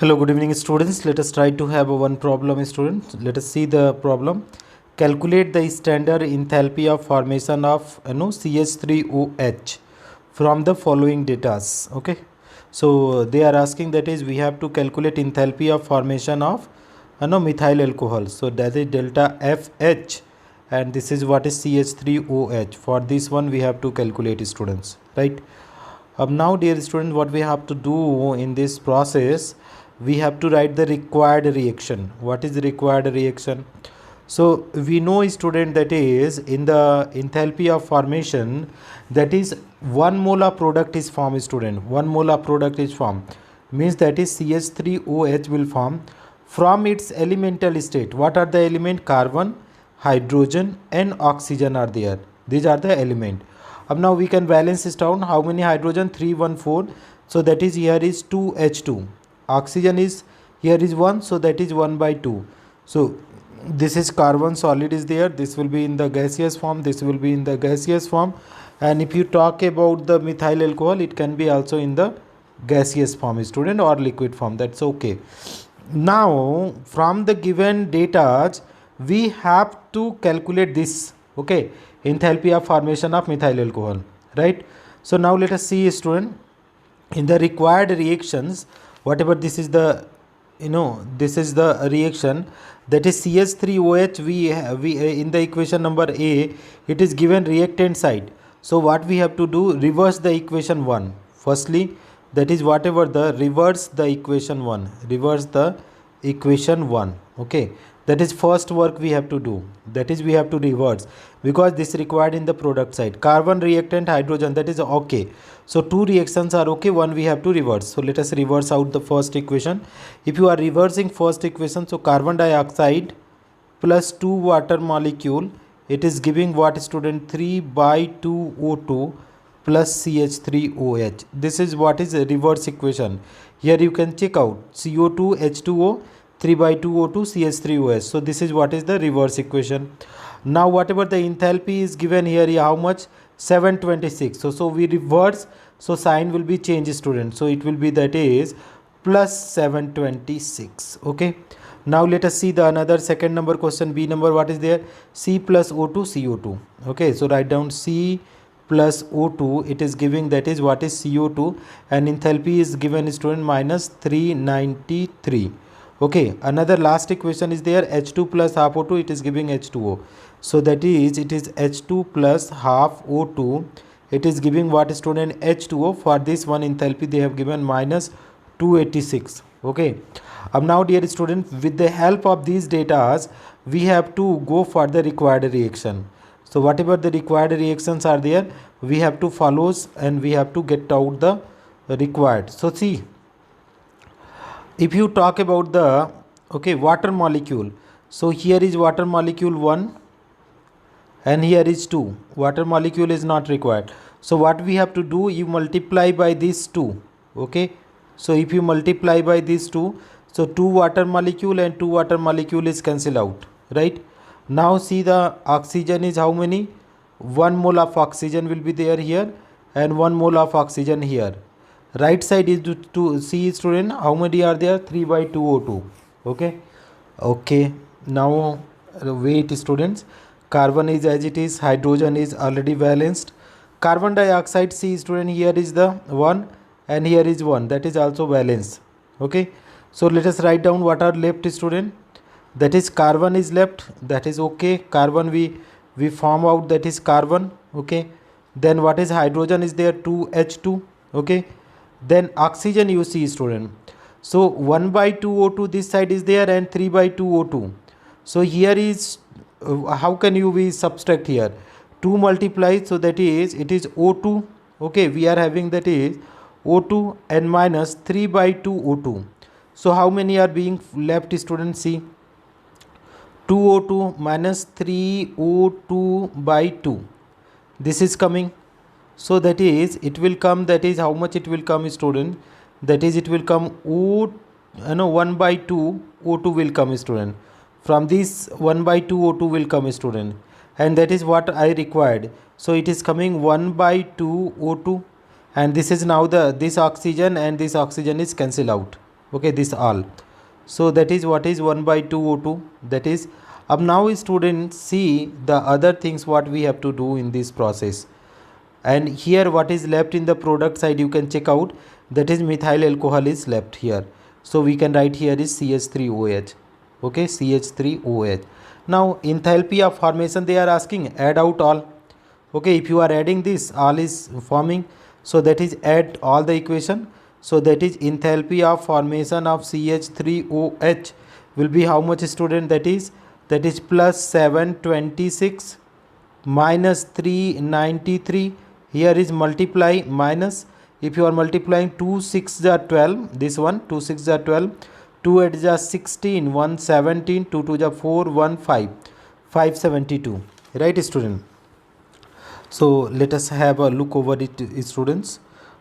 Hello, good evening students. Let us try to have one problem, students. Let us see the problem. Calculate the standard enthalpy of formation of CH3OH from the following data. Okay. So they are asking, that is, we have to calculate enthalpy of formation of methyl alcohol. So that is delta FH, and this is what is CH3OH. For this one we have to calculate, students, right? Now dear students, what we have to do in this process, we have to write the required reaction. What is the required reaction? So we know, student, that is in the enthalpy of formation, that is 1 molar product is formed, student. 1 molar product is formed, means that is CH3OH will form from its elemental state. What are the element? Carbon, hydrogen and oxygen are there. These are the element. Now we can balance this down. How many hydrogen? 3, 1, 4. So that is, here is 2H2. Oxygen is, here is 1, so that is 1 by 2. So this is carbon solid is there. This will be in the gaseous form. This will be in the gaseous form. And if you talk about the methyl alcohol, it can be also in the gaseous form, student, or liquid form. That's okay. Now from the given data, we have to calculate this, okay, enthalpy of formation of methyl alcohol, right? So now let us see, student, in the required reactions, whatever this is the, this is the reaction, that is CH3OH. We in the equation number A, it is given reactant side. So what we have to do, reverse the equation 1 firstly, that is whatever the reverse the equation 1, reverse the equation 1, okay. That is first work we have to do, that is we have to reverse, because this required in the product side. Carbon, reactant, hydrogen, that is okay. So two reactions are okay, one we have to reverse. So let us reverse out the first equation. If you are reversing first equation, so carbon dioxide plus 2 water molecule, it is giving what, student? 3 by 2 O2 plus CH3OH. This is what is a reverse equation. Here you can check out CO2 H2O 3 by 2 O2 CH3OH. So this is what is the reverse equation. Now whatever the enthalpy is given here, how much? 726. So we reverse, so sign will be changed, student. So it will be, that is, plus 726. Okay. Now let us see the another second number question. B number, what is there? C plus O2 CO2. Okay. So write down C plus O2. It is giving, that is what is CO2, and enthalpy is given, student, minus 393. Okay, another last equation is there, H2 plus half O2, it is giving H2O. So that is, it is H2 plus half O2, it is giving what, student? H2O. For this one enthalpy they have given minus 286. Okay. Now dear student, with the help of these data, we have to go for the required reaction. So whatever the required reactions are there, we have to follow and we have to get out the required. So see, if you talk about the, okay, water molecule, so here is water molecule 1 and here is 2. Water molecule is not required. So what we have to do, you multiply by these 2. Okay. So if you multiply by these 2, so 2 water molecule and 2 water molecule is cancelled out, right? Now see, the oxygen is how many? 1 mole of oxygen will be there here and 1 mole of oxygen here. Right side is to see, student, how many are there? 3 by 2 O2. Okay. Okay. Now wait, students. Carbon is as it is. Hydrogen is already balanced. Carbon dioxide, see, student, here is the 1 and here is 1. That is also balanced. Okay. So let us write down what are left, student. That is carbon is left. That is okay. Carbon we form out, that is carbon. Okay. Then what is hydrogen is there? 2H2. Okay. Then oxygen, you see, student. So 1 by 2 O2 this side is there and 3 by 2 O2. So here is, how can you be subtract here? 2 multiplied, so that is, it is O2. Okay, we are having, that is O2 and minus 3 by 2 O2. So how many are being left, student? See, 2 O2 minus 3 O2 by 2. This is coming. So that is, it will come, that is how much it will come, student? That is, it will come 1 by 2 O2 will come, student. From this 1 by 2 O2 will come, student, and that is what I required. So it is coming 1 by 2 O2, and this is now this oxygen and this oxygen is cancelled out. okay, this all. So that is what is 1 by 2 O2, that is. Now students see the other things what we have to do in this process, and here what is left in the product side you can check out, that is methyl alcohol is left here. So we can write here is CH3OH, okay, CH3OH. Now enthalpy of formation they are asking, add out all, okay. If you are adding this, all is forming, so that is add all the equation. So that is enthalpy of formation of CH3OH will be how much, student? That is plus 726 minus 393. Here is multiply minus, if you are multiplying 2 6 are 12, this one 2 6 are 12, 2 8 are 16, 1 17, 2 2 are 4, 1 5, 572, right student? So let us have a look over it, students.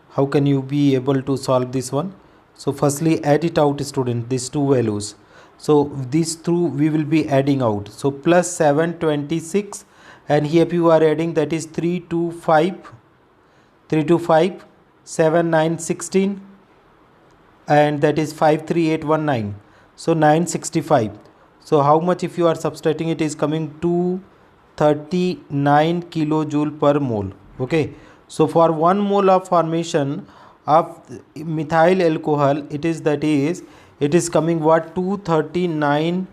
How can you be able to solve this one? So firstly add it out, student, these two values. So these two we will be adding out. So plus 726, and here you are adding, that is 325, 7 9 16, and that is 53819. So 965. So how much if you are subtracting, it is coming to 39 kilojoule per mole, okay. So for 1 mole of formation of methyl alcohol, it is coming what, 239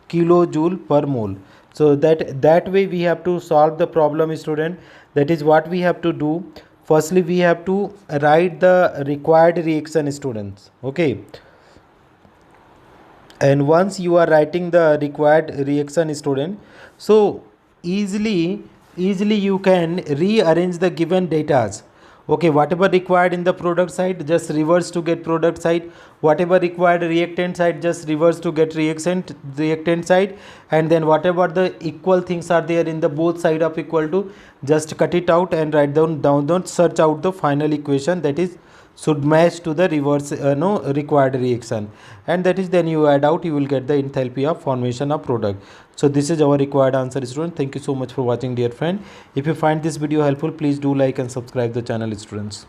kilojoule per mole. So that way we have to solve the problem, student. That is what we have to do. Firstly we have to write the required reaction, students, okay. And once you are writing the required reaction, student, so easily you can rearrange the given datas, okay. Whatever required in the product side, just reverse to get product side. Whatever required reactant side, just reverse to get reactant side. And then whatever the equal things are there in the both side of equal to, just cut it out and write down search out the final equation that is should match to the reverse required reaction, and that is then you add out, you will get the enthalpy of formation of product. So this is our required answer, student. Thank you so much for watching, dear friend. If you find this video helpful, please do like and subscribe the channel, students.